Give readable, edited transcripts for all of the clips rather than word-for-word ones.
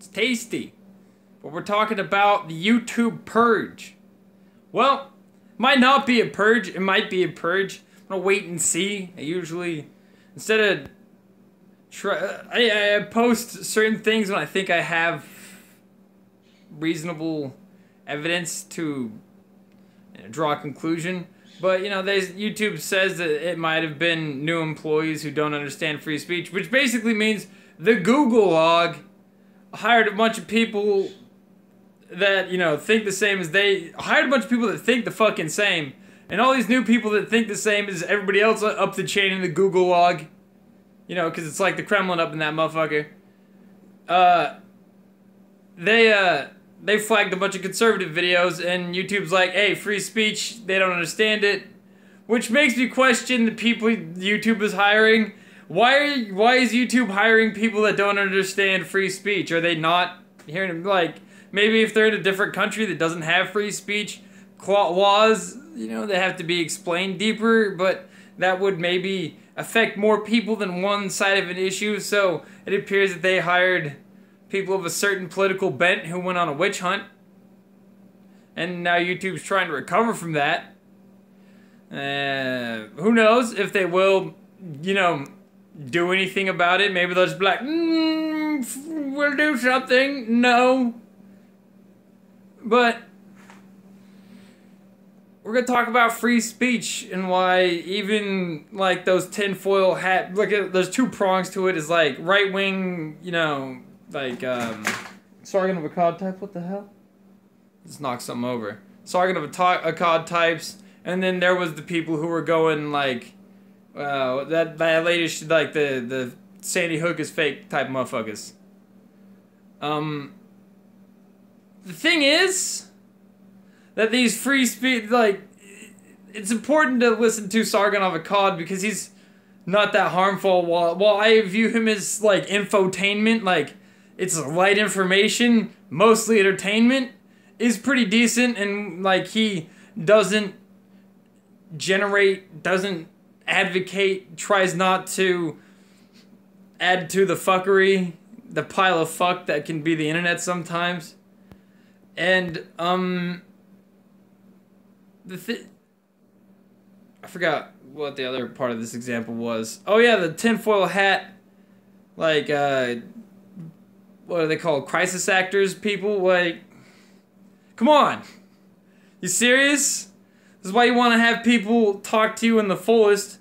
It's tasty. But we're talking about the YouTube purge. Well, might not be a purge. It might be a purge. I'm gonna wait and see. I usually, instead of I post certain things when I think I have reasonable evidence to draw a conclusion. But, you know, YouTube says that it might have been new employees who don't understand free speech, which basically means the Google log hired a bunch of people that, you know, think the same as they... hired a bunch of people that think the fucking same. And all these new people that think the same as everybody else up the chain in the Google log. You know, because it's like the Kremlin up in that motherfucker. They flagged a bunch of conservative videos, and YouTube's like, hey, free speech, they don't understand it. Which makes me question the people YouTube is hiring. Why is YouTube hiring people that don't understand free speech? Are they not hearing, like, maybe if they're in a different country that doesn't have free speech laws, you know, they have to be explained deeper, but that would maybe affect more people than one side of an issue, so it appears that they hired people of a certain political bent who went on a witch hunt. And now YouTube's trying to recover from that. Who knows if they will, you know, do anything about it. Maybe they'll just be like, we'll do something. No. But we're going to talk about free speech and why even, like, those tinfoil hat... Look, there's two prongs to it. Is like right-wing, you know... like, Sargon of Akkad type, what the hell? Let's knock something over. Sargon of Akkad types, and then there was the people who were going, like, that latest, like, the Sandy Hook is fake type motherfuckers. The thing is, that these free speech, like, it's important to listen to Sargon of Akkad because he's not that harmful, while I view him as, like, infotainment, like, it's light information, mostly entertainment, is pretty decent, and, like, he doesn't advocate, tries not to add to the fuckery, the pile of fuck that can be the internet sometimes. And, I forgot what the other part of this example was. Oh yeah, the tinfoil hat, like, what are they called? Crisis actors people? Like, come on. You serious? This is why you want to have people talk to you in the fullest.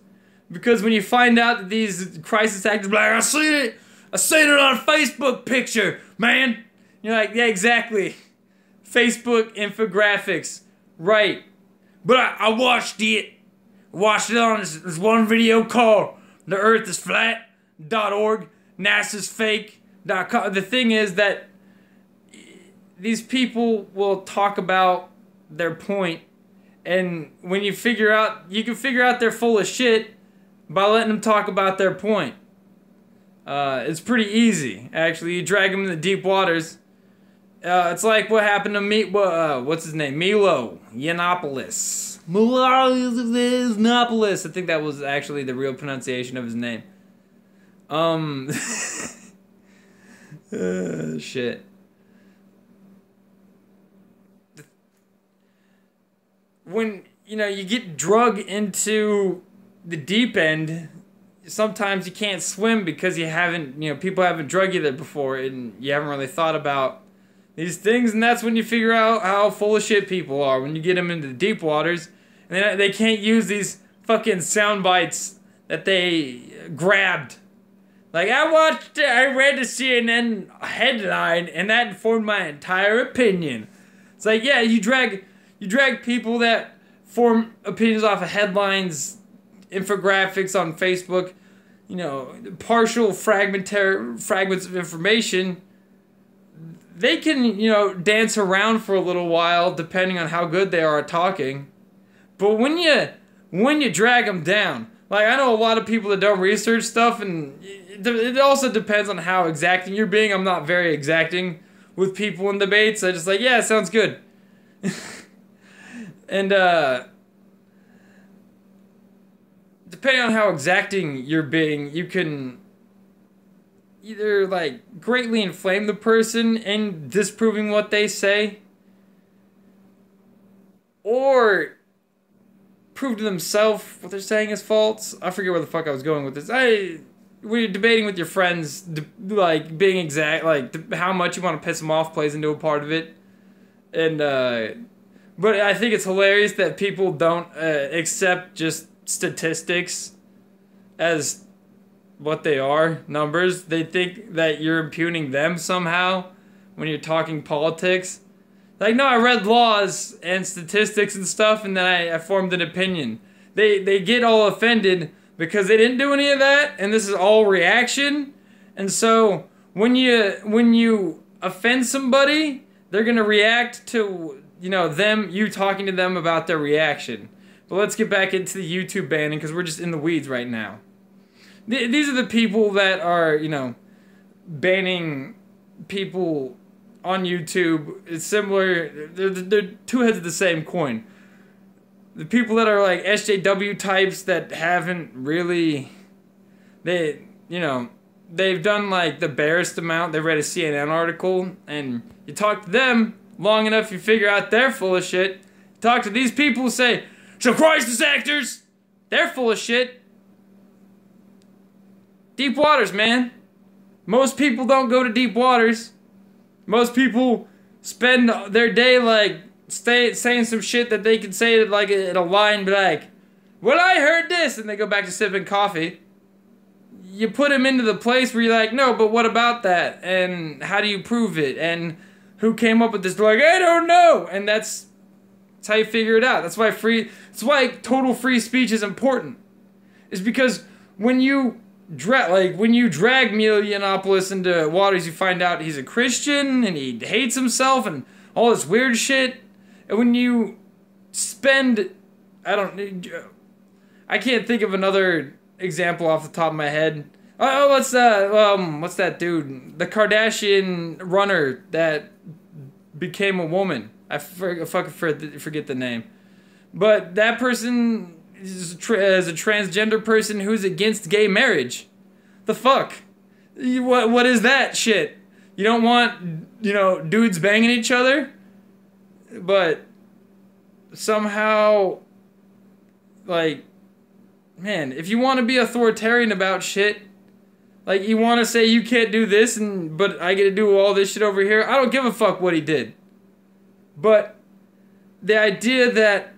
Because when you find out that these crisis actors be like, I seen it on a Facebook picture, man. You're like, yeah, exactly. Facebook infographics. Right. But I watched it. Watched it on this one video called The Earth is Flat.org. NASA's fake. The thing is that these people will talk about their point, and when you figure out, you can figure out they're full of shit by letting them talk about their point. It's pretty easy, actually. You drag them in the deep waters. It's like what happened to what's his name? Milo Yiannopoulos. I think that was actually the real pronunciation of his name. Shit. When, you know, you get drug into the deep end, sometimes you can't swim because you haven't, you know, people haven't drug you there before and you haven't really thought about these things, and that's when you figure out how full of shit people are, when you get them into the deep waters, and they can't use these fucking sound bites that they grabbed. Like, I read the CNN headline, and that informed my entire opinion. It's like, yeah, you drag people that form opinions off of headlines, infographics on Facebook, you know, partial fragments of information. They can, you know, dance around for a little while, depending on how good they are at talking. But when you drag them down, like, I know a lot of people that don't research stuff, and it also depends on how exacting you're being. I'm not very exacting with people in debates. I just like, yeah, sounds good. And, depending on how exacting you're being, you can either like greatly inflame the person in disproving what they say, or prove to themselves what they're saying is false. I forget where the fuck I was going with this. When you're debating with your friends, like being exact, like how much you want to piss them off plays into a part of it. And but I think it's hilarious that people don't accept just statistics as what they are, numbers. They think that you're impugning them somehow when you're talking politics. Like, no, I read laws and statistics and stuff, and then I formed an opinion. They get all offended because they didn't do any of that, and this is all reaction. And so when you offend somebody, they're gonna react to, you know, you talking to them about their reaction. But let's get back into the YouTube banning, because we're just in the weeds right now. These are the people that are, you know, banning people on YouTube. It's similar. They're two heads of the same coin. The people that are like SJW types that haven't really, they've done like the barest amount. They read a CNN article, and you talk to them long enough, you figure out they're full of shit. Talk to these people who say, "So crisis actors," they're full of shit. Deep waters, man. Most people don't go to deep waters. Most people spend their day like saying some shit that they can say like in a line, be like, "Well, I heard this," and they go back to sipping coffee. You put them into the place where you're like, "No, but what about that? And how do you prove it? And who came up with this?" They're like, "I don't know," and that's how you figure it out. That's why total free speech is important. Is because when you drag Milo Yiannopoulos into waters, you find out he's a Christian and he hates himself and all this weird shit. And when you spend, I can't think of another example off the top of my head. What's that dude? The Kardashian runner that became a woman. I forget the name. But that person is a transgender person who's against gay marriage. The fuck? What is that shit? You don't want, dudes banging each other? But somehow, like, man, if you want to be authoritarian about shit, like you want to say you can't do this, but I get to do all this shit over here, I don't give a fuck what he did. But the idea that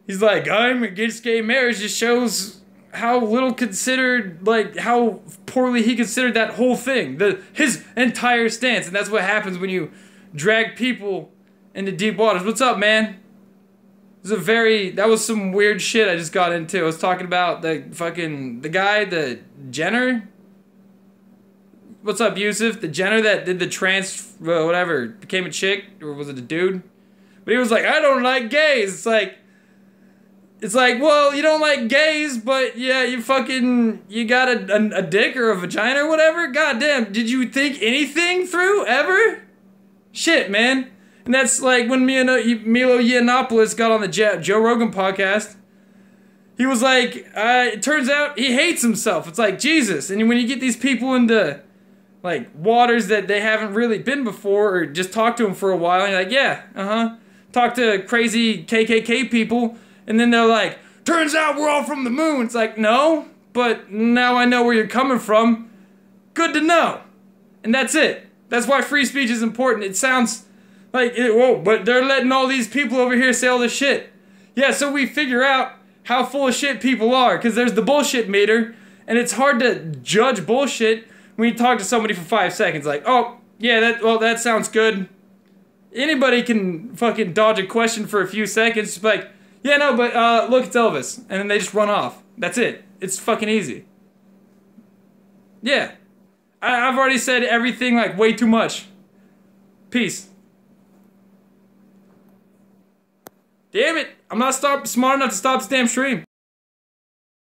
he's like, "I'm against gay marriage," just shows how little considered, like, how poorly he considered that whole thing, his entire stance. And that's what happens when you drag people into deep waters. What's up, man? That was some weird shit I just got into. I was talking about the guy, the Jenner. What's up, Yusuf? The Jenner that did the whatever, became a chick, or was it a dude? But he was like, "I don't like gays." It's like, well, you don't like gays, but yeah, you got a dick or a vagina or whatever? Goddamn, did you think anything through, ever? Shit, man. And that's like when Milo Yiannopoulos got on the Joe Rogan podcast. He was like, it turns out he hates himself. It's like, Jesus. And when you get these people into, like, waters that they haven't really been before, or just talk to them for a while, and you're like, yeah, talk to crazy KKK people, and then they're like, "Turns out we're all from the moon." It's like, no, but now I know where you're coming from. Good to know. And that's it. That's why free speech is important. It sounds like, but they're letting all these people over here say all this shit. Yeah, so we figure out how full of shit people are, because there's the bullshit meter, and it's hard to judge bullshit when you talk to somebody for 5 seconds. Like, "Oh, yeah, that sounds good." Anybody can fucking dodge a question for a few seconds, just like, "Yeah, no, but look, it's Elvis," and then they just run off. That's it. It's fucking easy. Yeah. I've already said everything, like, way too much. Peace. Damn it. I'm not smart enough to stop this damn stream.